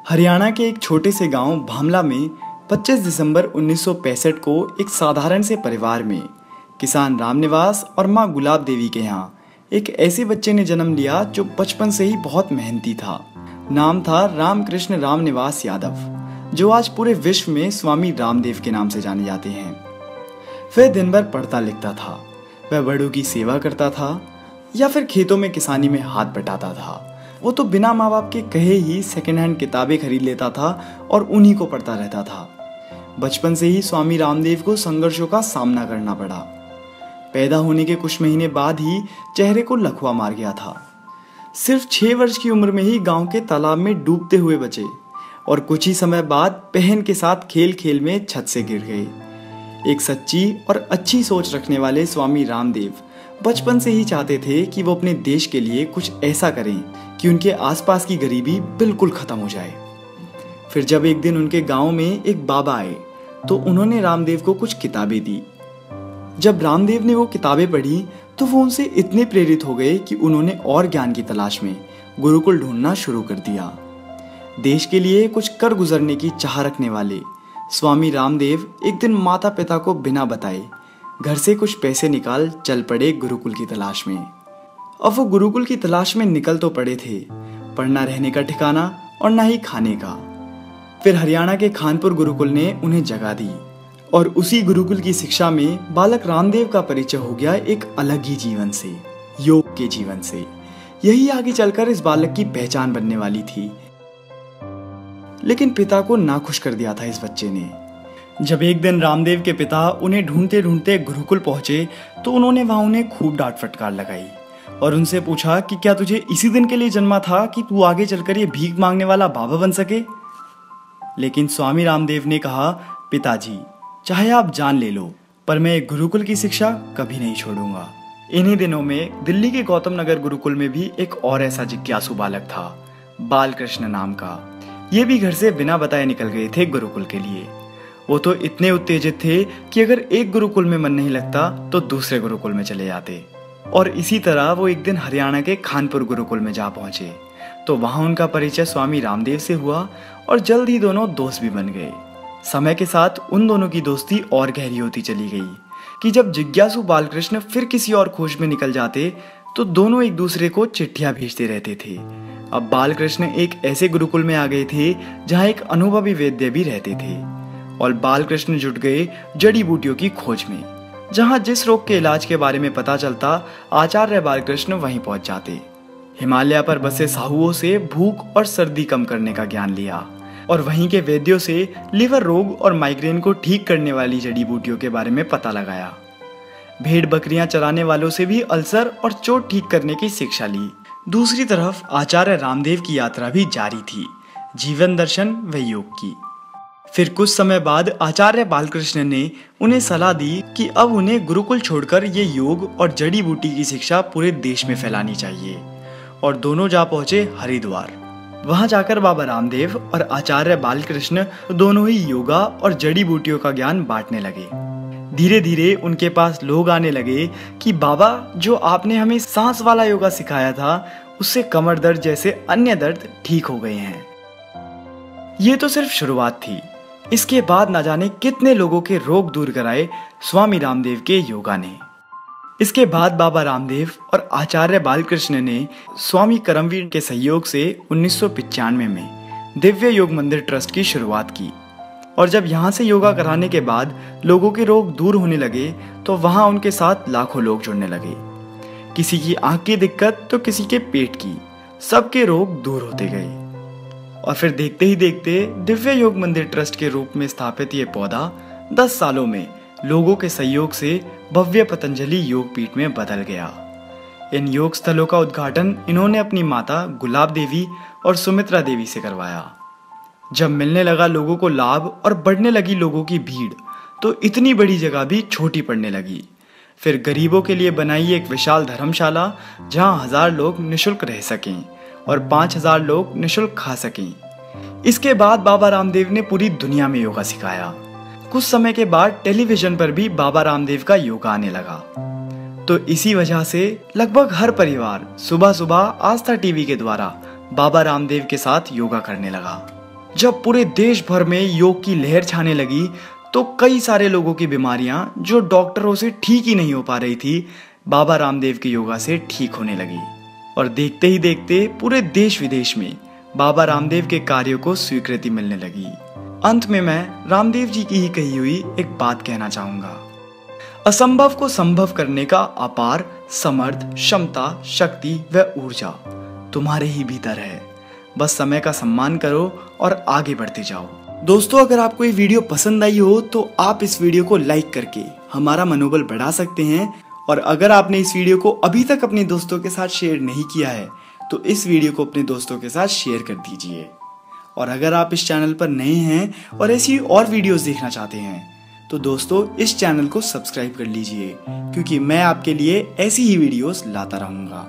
हरियाणा के एक छोटे से गांव भामला में 25 दिसंबर 1965 को एक साधारण से परिवार में किसान रामनिवास और मां गुलाब देवी के यहाँ एक ऐसे बच्चे ने जन्म लिया जो बचपन से ही बहुत मेहनती था। नाम था रामकृष्ण रामनिवास यादव, जो आज पूरे विश्व में स्वामी रामदेव के नाम से जाने जाते हैं। वह दिन भर पढ़ता लिखता था, वह बड़ों की सेवा करता था या फिर खेतों में किसानी में हाथ बटाता था। वो तो बिना माँ बाप के कहे ही सेकेंड हैंड किताबें खरीद लेता था और उन्हीं को पढ़ता रहता था। बचपन से ही स्वामी रामदेव को संघर्षों का सामना करना पड़ा। पैदा होने के कुछ महीने बाद ही चेहरे को लकवा मार गया था। सिर्फ 6 वर्ष की उम्र में ही गांव के तालाब में डूबते हुए बचे और कुछ ही समय बाद बहन के साथ खेल खेल में छत से गिर गए। एक सच्ची और अच्छी सोच रखने वाले स्वामी रामदेव बचपन से ही चाहते थे कि वो अपने देश के लिए कुछ ऐसा करें कि उनके आसपास की गरीबी बिल्कुल खत्म हो जाए। फिर जब एक दिन उनके गांव में एक बाबा आए तो उन्होंने रामदेव को कुछ किताबें दी। जब रामदेव ने वो किताबें पढ़ी तो वो उनसे इतने प्रेरित हो गए कि उन्होंने और ज्ञान की तलाश में गुरुकुल ढूंढना शुरू कर दिया। देश के लिए कुछ कर गुजरने की चाह रखने वाले स्वामी रामदेव एक दिन माता पिता को बिना बताए घर से कुछ पैसे निकाल चल पड़े गुरुकुल की तलाश में। अब वो गुरुकुल की तलाश में निकल तो पड़े थे, पर ना रहने का ठिकाना और ना ही खाने का। फिर हरियाणा के खानपुर गुरुकुल ने उन्हें जगह दी और उसी गुरुकुल की शिक्षा में बालक रामदेव का परिचय हो गया एक अलग ही जीवन से, योग के जीवन से। यही आगे चलकर इस बालक की पहचान बनने वाली थी। लेकिन पिता को नाखुश कर दिया था इस बच्चे ने। जब एक दिन रामदेव के पिता उन्हें ढूंढते ढूंढते गुरुकुल पहुंचे तो उन्होंने वहां उन्हें खूब डांट फटकार लगाई और उनसे पूछा कि क्या तुझे इसी दिन के लिए जन्मा था कि तू आगे चलकर ये भीख मांगने वाला बाबा बन सके। लेकिन स्वामी रामदेव ने कहा, पिताजी चाहे आप जान ले लो, पर मैं गुरुकुल की शिक्षा कभी नहीं छोड़ूंगा। इन्हीं दिनों में दिल्ली के गौतम नगर गुरुकुल में भी एक और ऐसा जिज्ञासु बालक था, बालकृष्ण नाम का। ये भी घर से बिना बताए निकल गए थे गुरुकुल के लिए। वो तो इतने उत्तेजित थे कि अगर एक गुरुकुल में मन नहीं लगता तो दूसरे गुरुकुल में चले जाते। और इसी तरह वो एक दिन हरियाणा के खानपुर गुरुकुल में जा पहुंचे तो वहां उनका परिचय स्वामी रामदेव से हुआ और जल्द ही दोनों दोस्त भी बन गए। समय के साथ उन दोनों की दोस्ती और गहरी होती चली गई कि जब जिज्ञासु बालकृष्ण फिर किसी और खोज में निकल जाते तो दोनों एक दूसरे को चिट्ठियां भेजते रहते थे। अब बालकृष्ण एक ऐसे गुरुकुल में आ गए थे जहां एक अनुभवी वैद्य भी रहते थे और बालकृष्ण जुट गए जड़ी बूटियों की खोज में। जहां जिस रोग के इलाज के बारे में पता चलता, आचार्य बालकृष्ण वहीं पहुंच जाते। हिमालय पर बसे साहुओं से भूख और सर्दी कम करने का ज्ञान लिया और वहीं के वैद्यों से लिवर रोग और माइग्रेन को ठीक करने वाली जड़ी बूटियों के बारे में पता लगाया। भेड़ बकरियां चराने वालों से भी अल्सर और चोट ठीक करने की शिक्षा ली। दूसरी तरफ आचार्य रामदेव की यात्रा भी जारी थी, जीवन दर्शन व योग की। फिर कुछ समय बाद आचार्य बालकृष्ण ने उन्हें सलाह दी कि अब उन्हें गुरुकुल छोड़कर ये योग और जड़ी बूटी की शिक्षा पूरे देश में फैलानी चाहिए और दोनों जा पहुंचे हरिद्वार। वहां जाकर बाबा रामदेव और आचार्य बालकृष्ण दोनों ही योगा और जड़ी बूटियों का ज्ञान बांटने लगे। धीरे धीरे उनके पास लोग आने लगे कि बाबा, जो आपने हमें सांस वाला योगा सिखाया था उससे कमर दर्द जैसे अन्य दर्द ठीक हो गए हैं। ये तो सिर्फ शुरुआत थी। इसके बाद न जाने कितने लोगों के रोग दूर कराए स्वामी रामदेव के योगा ने। इसके बाद बाबा रामदेव और आचार्य बालकृष्ण ने स्वामी करमवीर के सहयोग से 1995 में दिव्य योग मंदिर ट्रस्ट की शुरुआत की और जब यहाँ से योगा कराने के बाद लोगों के रोग दूर होने लगे तो वहाँ उनके साथ लाखों लोग जुड़ने लगे। किसी की आंख की दिक्कत तो किसी के पेट की, सबके रोग दूर होते गए। और फिर देखते ही देखते दिव्य योग मंदिर ट्रस्ट के रूप में स्थापित ये पौधा 10 सालों में लोगों के सहयोग से भव्य पतंजलि योग पीठ में बदल गया। इन योग स्थलों का उद्घाटन इन्होंने अपनी माता गुलाब देवी और सुमित्रा देवी से करवाया। जब मिलने लगा लोगों को लाभ और बढ़ने लगी लोगों की भीड़ तो इतनी बड़ी जगह भी छोटी पड़ने लगी। फिर गरीबों के लिए बनाई एक विशाल धर्मशाला जहां 1000 लोग निःशुल्क रह सकें और 5000 लोग निःशुल्क खा सकें। इसके बाद बाबा रामदेव ने पूरी दुनिया में योगा सिखाया। कुछ समय के बाद टेलीविजन पर भी बाबा रामदेव का योगा आने लगा। तो इसी वजह से लगभग हर परिवार सुबह सुबह आस्था टीवी के द्वारा बाबा रामदेव के साथ योगा करने लगा। जब पूरे देश भर में योग की लहर छाने लगी तो कई सारे लोगों की बीमारियां जो डॉक्टरों से ठीक ही नहीं हो पा रही थी, बाबा रामदेव के योगा से ठीक होने लगी। और देखते ही देखते पूरे देश विदेश में बाबा रामदेव के कार्यों को स्वीकृति मिलने लगी। अंत में मैं रामदेव जी की ही कही हुई एक बात कहना चाहूंगा, असंभव को संभव करने का अपार समर्थ, क्षमता, शक्ति व ऊर्जा तुम्हारे ही भीतर है। बस समय का सम्मान करो और आगे बढ़ते जाओ। दोस्तों, अगर आपको ये वीडियो पसंद आई हो तो आप इस वीडियो को लाइक करके हमारा मनोबल बढ़ा सकते हैं। और अगर आपने इस वीडियो को अभी तक अपने दोस्तों के साथ शेयर नहीं किया है तो इस वीडियो को अपने दोस्तों के साथ शेयर कर दीजिए। और अगर आप इस चैनल पर नए हैं और ऐसी और वीडियोस देखना चाहते हैं तो दोस्तों इस चैनल को सब्सक्राइब कर लीजिए, क्योंकि मैं आपके लिए ऐसी ही वीडियोस लाता रहूंगा।